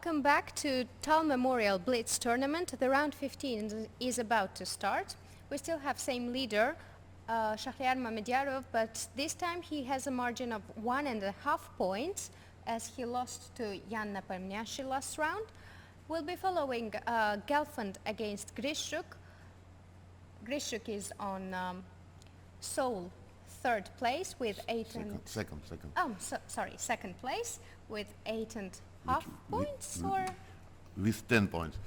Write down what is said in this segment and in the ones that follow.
Welcome back to Tal Memorial Blitz tournament. The round 15 is about to start. We still have same leader, Shahryar Mamediyarov, but this time he has a margin of 1.5 points as he lost to Jan Napomniachtchi last round. We'll be following Gelfand against Grischuk. Grischuk is on sole third place with second. Second place with 8.5 points, or with 10 points.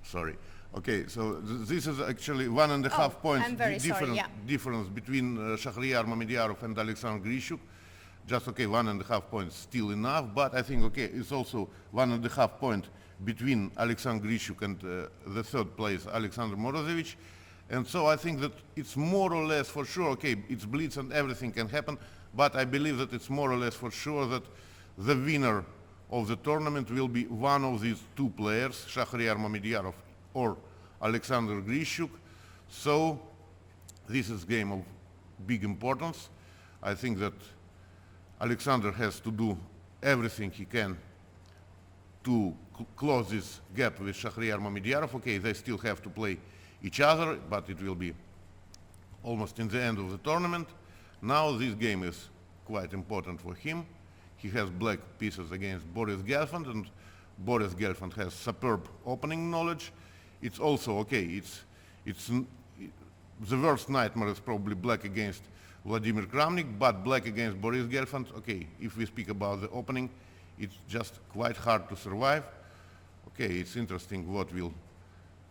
Sorry. Okay, so this is actually 1.5 points difference between Shahryar Mamediyarov and Alexander Grischuk. Just 1.5 points still enough, but I think it's also 1.5 point between Alexander Grischuk and the third place Alexander Morozevich. And so I think that it's more or less for sure, it's Blitz and everything can happen, but I believe that it's more or less for sure that the winner of the tournament will be one of these two players, Shahryar Mamediyarov or Alexander Grischuk. So this is a game of big importance. I think that Alexander has to do everything he can to close this gap with Shahryar Mamediyarov. They still have to play each other, but it will be almost in the end of the tournament. Now this game is quite important for him. He has black pieces against Boris Gelfand, and Boris Gelfand has superb opening knowledge. It's also the worst nightmare is probably black against Vladimir Kramnik, but black against Boris Gelfand, if we speak about the opening, it's just quite hard to survive. It's interesting what will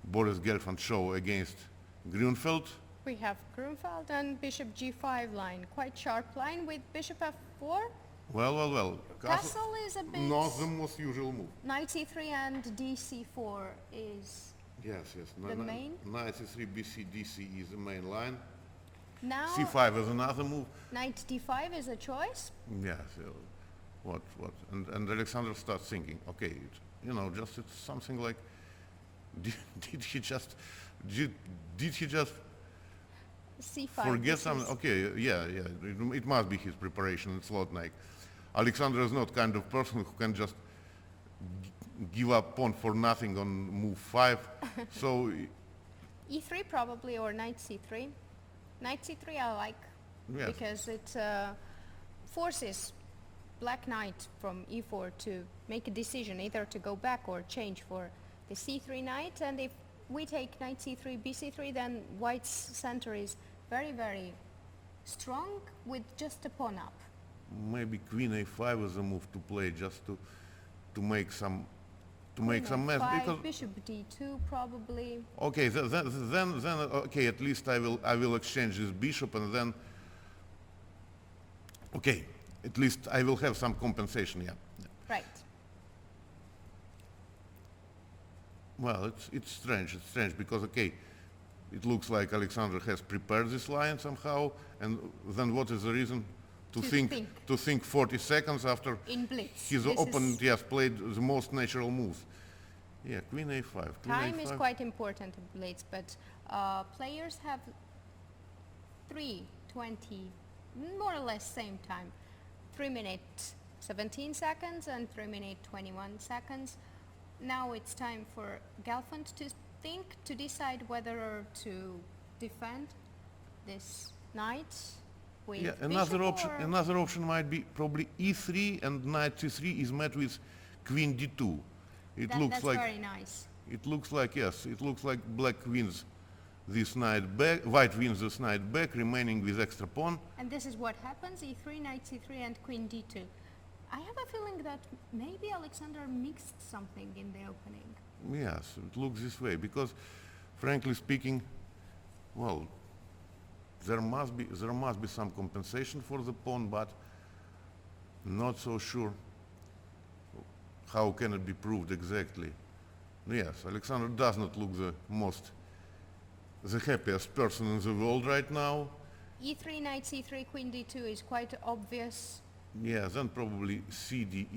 Boris Gelfand show against Grunfeld. We have Grunfeld and bishop g5 line, quite sharp line with bishop f4. Well. Castle is a bit... Not the most usual move. Knight c3 and dc4 is the main. Knight c3, bc, dc is the main line. Now c5 is another move. Knight d5 is a choice. Yes. What? And Alexander starts thinking, it's something like, did he just c5 forget something? It must be his preparation. It's not like Alexander is not kind of person who can just give up pawn for nothing on move 5. So e3 probably, or knight c3. Knight c3 I like, because it forces black knight from e4 to make a decision, either to go back or change for the c3 knight. And if we take knight c3, bc3, then white's center is very, very strong with just a pawn up. Maybe queen a5 is a move to play, just to make some mess. Because bishop d2 probably. Then at least I will exchange this bishop, and then at least I will have some compensation. Right. Well, it's strange because it looks like Alexander has prepared this line somehow, and then what is the reason to think 40 seconds after in Blitz his opponent played the most natural moves? Queen a5. Time is quite important in Blitz, but players have 3:20, more or less same time, 3 minutes 17 seconds and 3 minutes 21 seconds. Now it's time for Gelfand to think, to decide whether to defend this knight with another option might be probably e3, and knight c3 is met with queen d2. That's very nice. It looks like black wins this knight back, white wins this knight back, remaining with extra pawn. And this is what happens: e3, knight c3, and queen d2. I have a feeling that maybe Alexander mixed something in the opening. Yes, it looks this way, because frankly speaking, there must be some compensation for the pawn, but not so sure how can it be proved exactly. Yes, Alexander does not look the happiest person in the world right now. e3, knight c3, queen d2 is quite obvious. Yeah, then probably cd,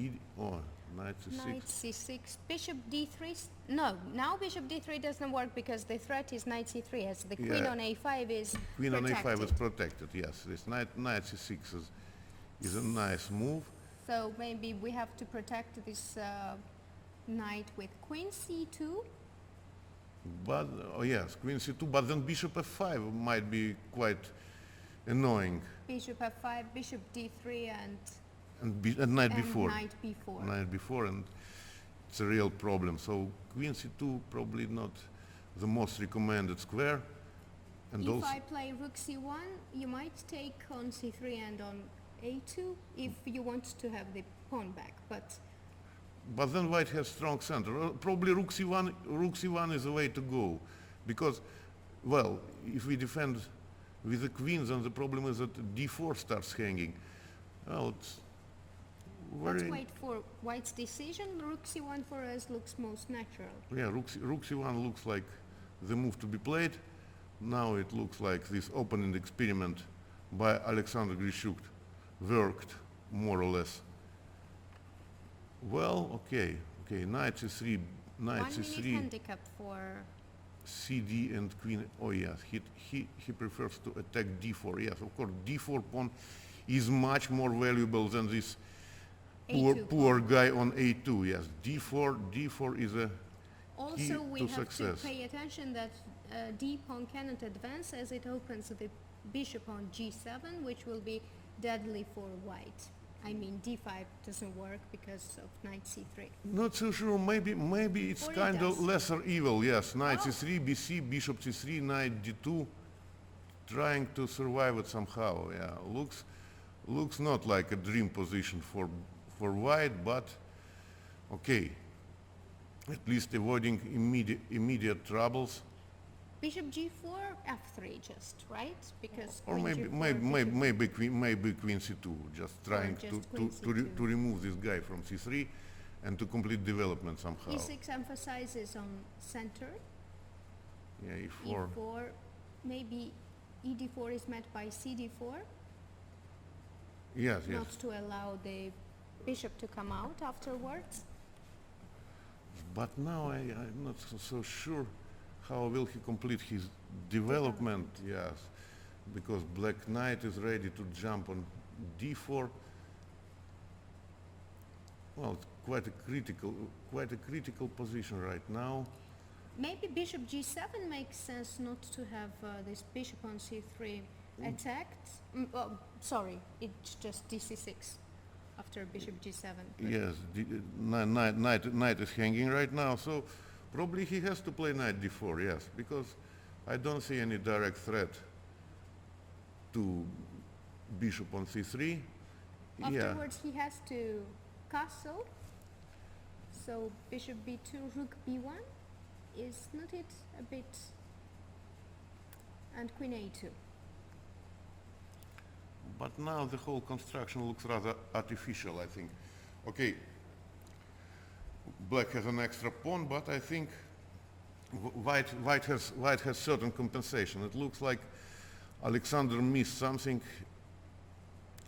knight c6. Knight c6, bishop d3. No, now bishop d3 doesn't work because the threat is knight c3, as the queen on a5 is queen protected. on a5 is protected, yes. This knight c6 is a nice move. So maybe we have to protect this knight with queen c2. But, oh yes, queen c2, but then bishop f5 might be quite annoying. Bishop f5, bishop d3, and knight b4. Knight b4. Knight b4, and it's a real problem. So queen c2 probably not the most recommended square. And if I play rook c1, you might take on c3 and on a2 if you want to have the pawn back, but then white has strong center. Probably rook c1 is the way to go, because, well, if we defend with the queens, then the problem is that d4 starts hanging. Well, it's very... Let's wait for white's decision. Rook c1 for us looks most natural. Yeah, rook c1 looks like the move to be played. Now it looks like this opening experiment by Alexander Grischuk worked, more or less. Well, okay, knight c3, knight 1 c3. minute handicap for cd and queen. Oh yes, he prefers to attack d4. Yes, of course, d4 pawn is much more valuable than this poor guy on a2. Yes, d4 is a also key we to have success. to pay attention that d pawn cannot advance as it opens the bishop on g7, which will be deadly for white. I mean, d5 doesn't work because of knight c3. Not so sure. Maybe it's kind of lesser evil. Yes, knight c3, bc, bishop c3, knight d2, trying to survive it somehow. Yeah, looks not like a dream position for white, but okay. At least avoiding immediate troubles. Bishop g4, f3 just, right? Because or maybe queen c2, just trying to remove this guy from c3 and to complete development somehow. e6 emphasizes on center. Yeah, e4. e4, maybe ed4 is met by cd4. Yes. Not to allow the bishop to come out afterwards. But now I'm not so sure how will he complete his development. Yes, because black knight is ready to jump on d4. Well, it's quite a critical position right now. Maybe bishop g7 makes sense not to have this bishop on c3 attacked. Sorry, it's just dc6 after bishop g7. Yes, knight is hanging right now, so probably he has to play knight d4, yes, because I don't see any direct threat to bishop on c3. Afterwards he has to castle, so bishop b2, rook b1, is not it a bit, and queen a2. But now the whole construction looks rather artificial, I think. Okay, black has an extra pawn, but I think white has certain compensation. It looks like Alexander missed something.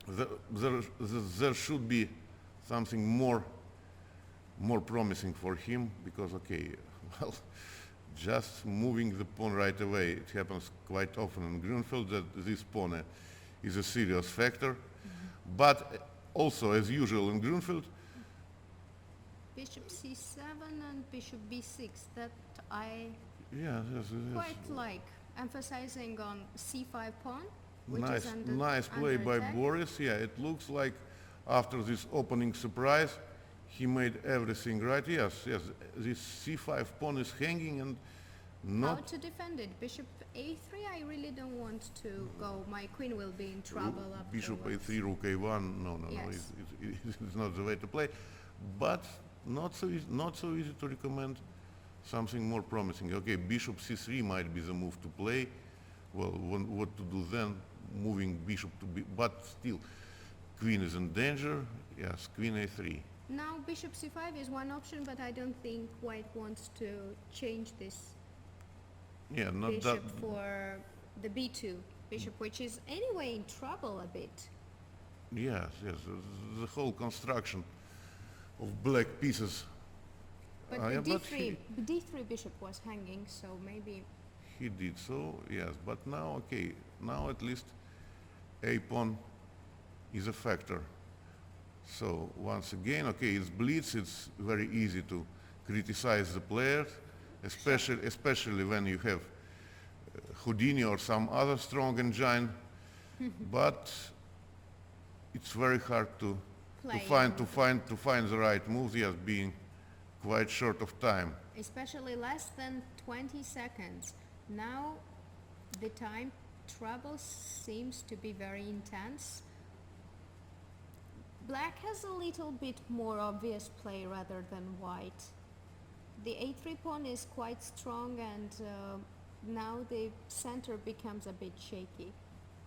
There should be something more promising for him, because okay, well, just moving the pawn right away, it happens quite often in Grunfeld that this pawn is a serious factor. But also, as usual in Grunfeld, bishop c7 and bishop b6, that I quite like, emphasizing on c5 pawn, which is nice play by Boris. Yeah, it looks like after this opening surprise he made everything right. Yes, this c5 pawn is hanging and not... How to defend it? Bishop a3, I really don't want to go. My queen will be in trouble afterwards. Bishop a3, rook a1, no, yes. it's not the way to play. But not so easy to recommend something more promising. Okay, bishop c3 might be the move to play. Well, what to do then? Moving bishop to b, but still, queen is in danger. Yes, queen a3. Now bishop c5 is one option, but I don't think white wants to change this bishop for the b2 bishop, which is anyway in trouble a bit. Yes, the whole construction of black pieces. But the d3 bishop was hanging, so maybe... He did so, yes, but now, okay, now at least a pawn is a factor. So once again, okay, it's Blitz, it's very easy to criticize the players, especially when you have Houdini or some other strong engine, but it's very hard to find the right moves, yes, being quite short of time. Especially less than 20 seconds. Now the time trouble seems to be very intense. Black has a little bit more obvious play rather than white. The a3 pawn is quite strong, and now the center becomes a bit shaky.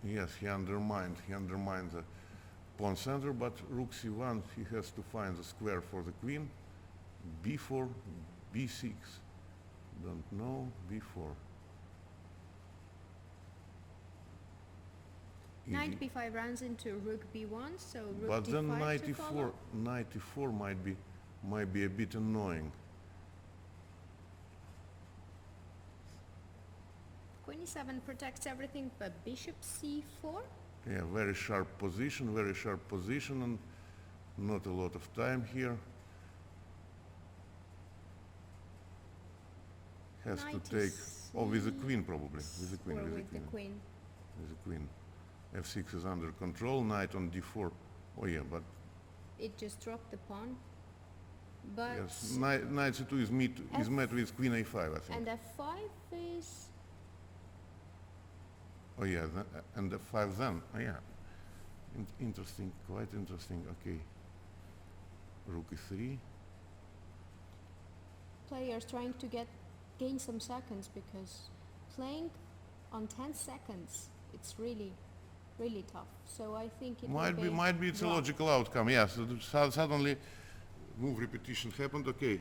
Yes, he undermined the pawn center, but rook c1, he has to find the square for the queen. b4, b6, don't know, b4. Knight b5 runs into rook b1, so rook but d5 then to follow. knight e4 might be a bit annoying. Queen e7 protects everything but bishop c4. Yeah, very sharp position, and not a lot of time here. Has Knight to take, with the queen probably, with the queen. With the queen. f6 is under control, knight on d4. Oh yeah, but... It just dropped the pawn. But yes, knight c2 is met with queen a5, I think. And f5 is... Oh yeah, and f5 then. Oh yeah. Interesting, quite interesting. Okay. Rook e3. Players trying to gain some seconds, because playing on 10 seconds, it's really tough. So I think it might be it's a logical outcome. Yes, suddenly move repetition happened. Okay,